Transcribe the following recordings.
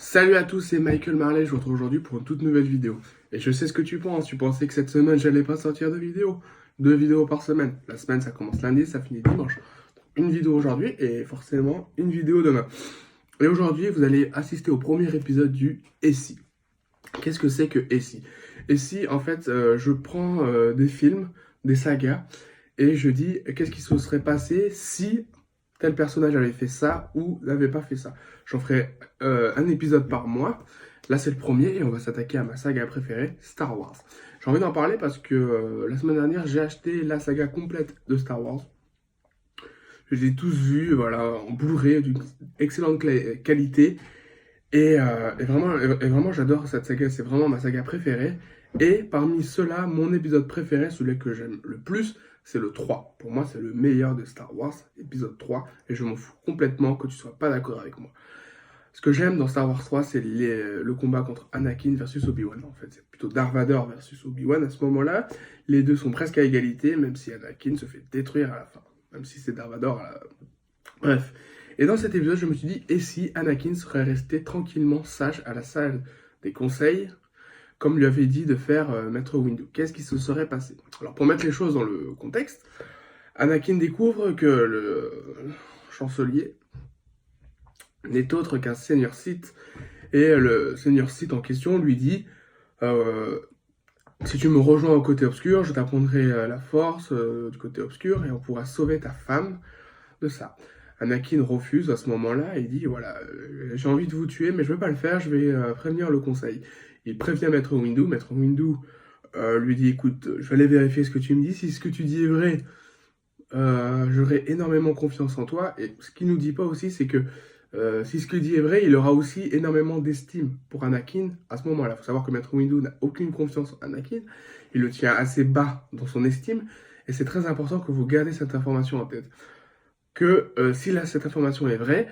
Salut à tous, c'est Michael Marley, je vous retrouve aujourd'hui pour une toute nouvelle vidéo. Et je sais ce que tu penses, tu pensais que cette semaine j'allais pas sortir de vidéo. 2 vidéos par semaine. La semaine ça commence lundi, ça finit dimanche. Une vidéo aujourd'hui et forcément une vidéo demain. Et aujourd'hui vous allez assister au premier épisode du Et si. Qu'est-ce que c'est que Et si? Et si en fait je prends des films, des sagas, et je dis qu'est-ce qui se serait passé si tel personnage avait fait ça ou n'avait pas fait ça. J'en ferai un épisode par mois. Là, c'est le premier et on va s'attaquer à ma saga préférée, Star Wars. J'ai envie d'en parler parce que la semaine dernière, j'ai acheté la saga complète de Star Wars. Je les ai tous vus, voilà, en Blu-ray, d'une excellente qualité. Et vraiment, j'adore cette saga, c'est vraiment ma saga préférée. Et parmi ceux-là, mon épisode préféré, celui que j'aime le plus, c'est le 3. Pour moi, c'est le meilleur de Star Wars, épisode 3. Et je m'en fous complètement que tu sois pas d'accord avec moi. Ce que j'aime dans Star Wars 3, c'est le combat contre Anakin versus Obi-Wan. En fait, c'est plutôt Darth Vader versus Obi-Wan. À ce moment-là, les deux sont presque à égalité, même si Anakin se fait détruire à la fin. Même si c'est Darth Vader à la... Bref. Et dans cet épisode, je me suis dit, et si Anakin serait resté tranquillement sage à la salle des conseils, comme lui avait dit de faire Maître Windu? Qu'est-ce qui se serait passé? Alors, pour mettre les choses dans le contexte, Anakin découvre que le chancelier n'est autre qu'un seigneur Sith, et le seigneur Sith en question lui dit euh, si tu me rejoins au côté obscur, je t'apprendrai la force du côté obscur et on pourra sauver ta femme de ça. Anakin refuse à ce moment-là et dit voilà, j'ai envie de vous tuer, mais je ne vais pas le faire, je vais prévenir le conseil. Il prévient Maître Windu. Maître Windu lui dit écoute, je vais aller vérifier ce que tu me dis. Si ce que tu dis est vrai, j'aurai énormément confiance en toi. Et ce qu'il nous dit pas aussi, c'est que si ce qu'il dit est vrai, il aura aussi énormément d'estime pour Anakin à ce moment-là. Il faut savoir que Maître Windu n'a aucune confiance en Anakin. Il le tient assez bas dans son estime. Et c'est très important que vous gardez cette information en tête. Que si cette information est vraie,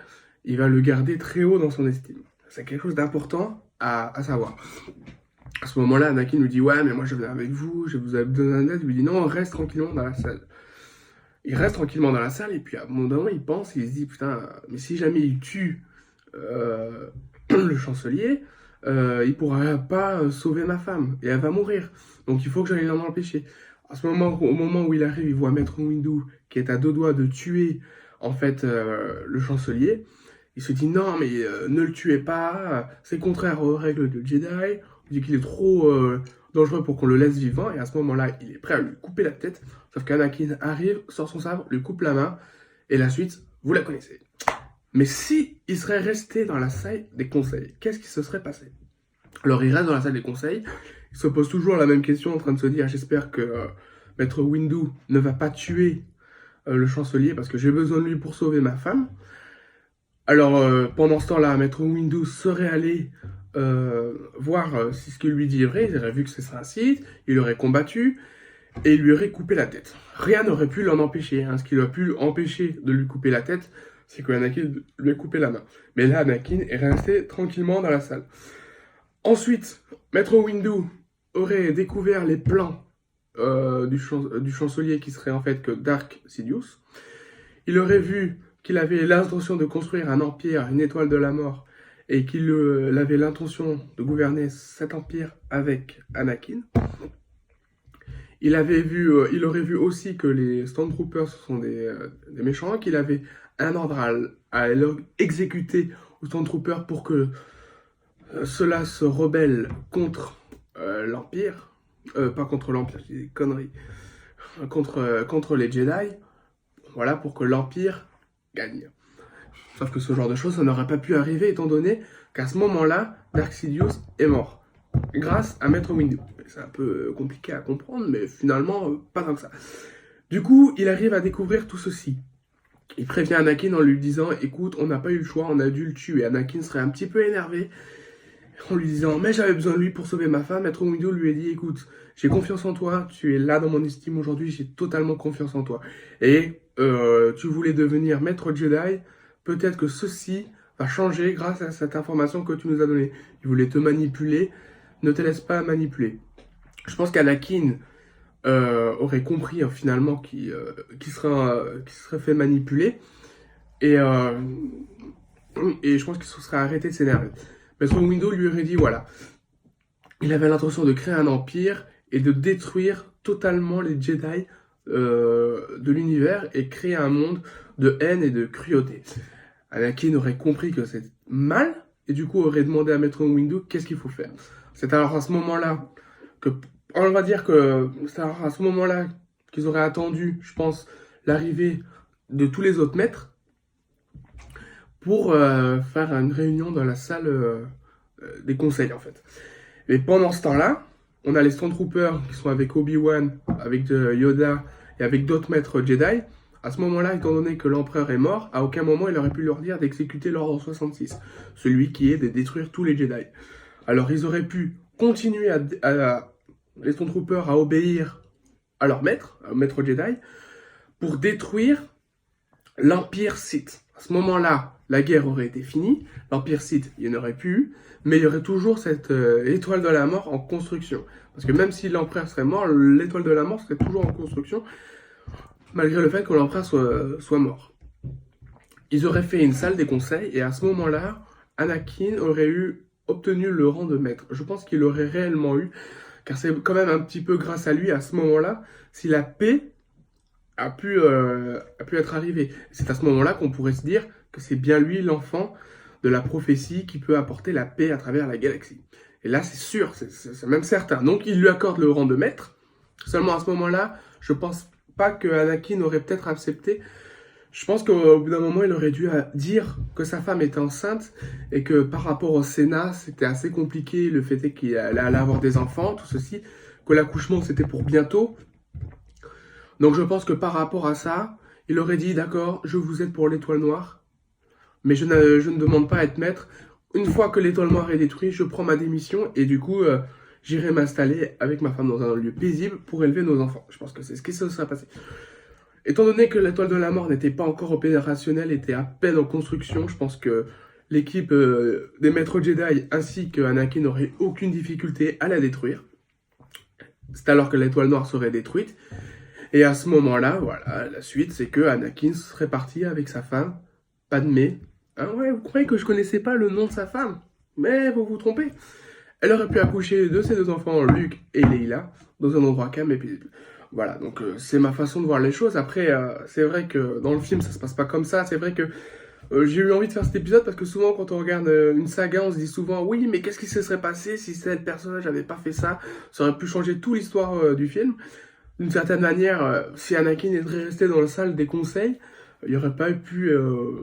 il va le garder très haut dans son estime. C'est quelque chose d'important à savoir. À ce moment-là, Anakin lui dit ouais, mais moi je viens avec vous, je vous ai donné un aide. Il lui dit non, reste tranquillement dans la salle. Il reste tranquillement dans la salle et puis à un moment il pense, il se dit putain, mais si jamais il tue le chancelier, il pourra pas sauver ma femme et elle va mourir. Donc il faut que j'aille l'en empêcher. À ce moment, au moment où il arrive, il voit Maître Windu qui est à 2 doigts de tuer en fait le chancelier. Il se dit non mais ne le tuez pas, c'est contraire aux règles de Jedi. Il dit qu'il est trop dangereux pour qu'on le laisse vivant et à ce moment-là il est prêt à lui couper la tête. Sauf qu'Anakin arrive, sort son sabre, lui coupe la main et la suite vous la connaissez. Mais si il serait resté dans la salle des conseils, qu'est-ce qui se serait passé? Alors il reste dans la salle des conseils, il se pose toujours la même question en train de se dire j'espère que Maître Windu ne va pas tuer le chancelier parce que j'ai besoin de lui pour sauver ma femme. Alors pendant ce temps-là, Maître Windu serait allé voir si ce qu'il lui dit est vrai, il aurait vu que c'est un Sith, il aurait combattu et il lui aurait coupé la tête. Rien n'aurait pu l'en empêcher. Hein. Ce qui aurait pu empêcher de lui couper la tête, c'est que Anakin lui ait coupé la main. Mais là, Anakin est resté tranquillement dans la salle. Ensuite, Maître Windu aurait découvert les plans du chancelier qui serait en fait que Dark Sidious. Il aurait vu qu'il avait l'intention de construire un empire, une étoile de la mort, et qu'il avait l'intention de gouverner cet empire avec Anakin. Il aurait vu aussi que les Stormtroopers sont des méchants, qu'il avait un ordre à exécuter aux Stormtroopers pour que ceux-là se rebellent contre l'Empire. Pas contre l'Empire, c'est des conneries. Contre les Jedi. Voilà, pour que l'Empire gagne. Sauf que ce genre de choses, ça n'aurait pas pu arriver étant donné qu'à ce moment-là, Dark Sidious est mort. Grâce à Maître Windu. C'est un peu compliqué à comprendre, mais finalement, pas tant que ça. Du coup, il arrive à découvrir tout ceci. Il prévient Anakin en lui disant écoute, on n'a pas eu le choix, on a dû le tuer. Anakin serait un petit peu énervé en lui disant mais j'avais besoin de lui pour sauver ma femme. Maître Windu lui a dit écoute, j'ai confiance en toi, tu es là dans mon estime aujourd'hui, j'ai totalement confiance en toi. Et tu voulais devenir maître Jedi, peut-être que ceci va changer grâce à cette information que tu nous as donnée. Il voulait te manipuler, ne te laisse pas manipuler. Je pense qu'Anakin aurait compris finalement qu'il serait fait manipuler et je pense qu'il se serait arrêté de s'énerver. Maître Windu lui aurait dit, voilà, il avait l'intention de créer un empire et de détruire totalement les Jedi de l'univers et créer un monde de haine et de cruauté. Anakin aurait compris que c'est mal et du coup aurait demandé à Maître Windu qu'est-ce qu'il faut faire. C'est alors à ce moment-là que, on va dire que c'est alors à ce moment-là qu'ils auraient attendu, je pense, l'arrivée de tous les autres maîtres pour faire une réunion dans la salle des conseils en fait. Mais pendant ce temps-là, on a les Stormtroopers qui sont avec Obi-Wan, avec Yoda et avec d'autres maîtres Jedi. À ce moment-là, étant donné que l'empereur est mort, à aucun moment il aurait pu leur dire d'exécuter l'ordre 66, celui qui est de détruire tous les Jedi. Alors ils auraient pu continuer les Stormtroopers à obéir à leur maître, au maître Jedi, pour détruire l'Empire Sith. À ce moment-là, la guerre aurait été finie, l'Empire Sith, il n'y en aurait plus eu, mais il y aurait toujours cette étoile de la mort en construction. Parce que même si l'empereur serait mort, l'étoile de la mort serait toujours en construction, malgré le fait que l'empereur soit mort. Ils auraient fait une salle des conseils, et à ce moment-là, Anakin aurait obtenu le rang de maître. Je pense qu'il l'aurait réellement eu, car c'est quand même un petit peu grâce à lui, à ce moment-là, si la paix a pu être arrivée. C'est à ce moment-là qu'on pourrait se dire que c'est bien lui, l'enfant de la prophétie, qui peut apporter la paix à travers la galaxie. Et là, c'est sûr, c'est même certain. Donc, il lui accorde le rang de maître. Seulement, à ce moment-là, je pense pas que Anakin aurait peut-être accepté. Je pense qu'au bout d'un moment, il aurait dû dire que sa femme était enceinte et que par rapport au Sénat, c'était assez compliqué, le fait est qu'il allait avoir des enfants, tout ceci, que l'accouchement, c'était pour bientôt. Donc je pense que par rapport à ça, il aurait dit, d'accord, je vous aide pour l'étoile noire, mais je ne demande pas à être maître. Une fois que l'étoile noire est détruite, je prends ma démission et du coup, j'irai m'installer avec ma femme dans un lieu paisible pour élever nos enfants. Je pense que c'est ce qui se serait passé. Étant donné que l'étoile de la mort n'était pas encore opérationnelle, était à peine en construction, je pense que l'équipe des maîtres Jedi ainsi que Anakin n'aurait aucune difficulté à la détruire. C'est alors que l'étoile noire serait détruite. Et à ce moment-là, voilà, la suite, c'est que Anakin serait parti avec sa femme, Padmé. Ah ouais, vous croyez que je connaissais pas le nom de sa femme? Mais vous vous trompez. Elle aurait pu accoucher de ses deux enfants, Luke et Leila, dans un endroit calme et paisible. Voilà, donc c'est ma façon de voir les choses. Après, c'est vrai que dans le film, ça se passe pas comme ça. C'est vrai que j'ai eu envie de faire cet épisode parce que souvent, quand on regarde une saga, on se dit souvent, oui, mais qu'est-ce qui se serait passé si cet personnage n'avait pas fait ça? Ça aurait pu changer toute l'histoire du film. D'une certaine manière, si Anakin était resté dans la salle des conseils, il n'y aurait pas pu,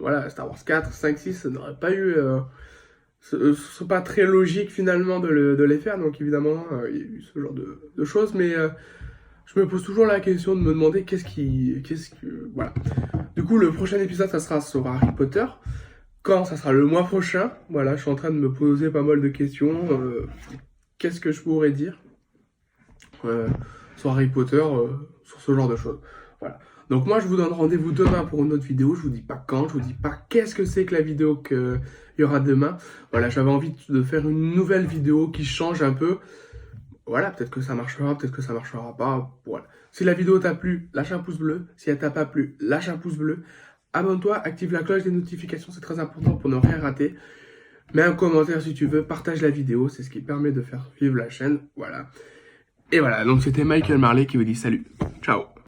voilà, Star Wars 4, 5, 6, ça n'aurait pas eu, ce serait pas très logique finalement de les faire, donc évidemment, il y a eu ce genre de choses, mais je me pose toujours la question de me demander voilà. Du coup, le prochain épisode, ça sera sur Harry Potter. Quand? Ça sera le mois prochain. Voilà, je suis en train de me poser pas mal de questions. Qu'est-ce que je pourrais dire sur Harry Potter, sur ce genre de choses. Voilà. Donc moi, je vous donne rendez-vous demain pour une autre vidéo. Je vous dis pas quand, je vous dis pas qu'est-ce que c'est que la vidéo qu'il y aura demain. Voilà, j'avais envie de faire une nouvelle vidéo qui change un peu. Voilà, peut-être que ça marchera, peut-être que ça marchera pas. Voilà. Si la vidéo t'a plu, lâche un pouce bleu. Si elle t'a pas plu, lâche un pouce bleu. Abonne-toi, active la cloche des notifications, c'est très important pour ne rien rater. Mets un commentaire si tu veux, partage la vidéo, c'est ce qui permet de faire vivre la chaîne. Voilà. Et voilà, donc c'était Michael Marley qui vous dit salut. Ciao.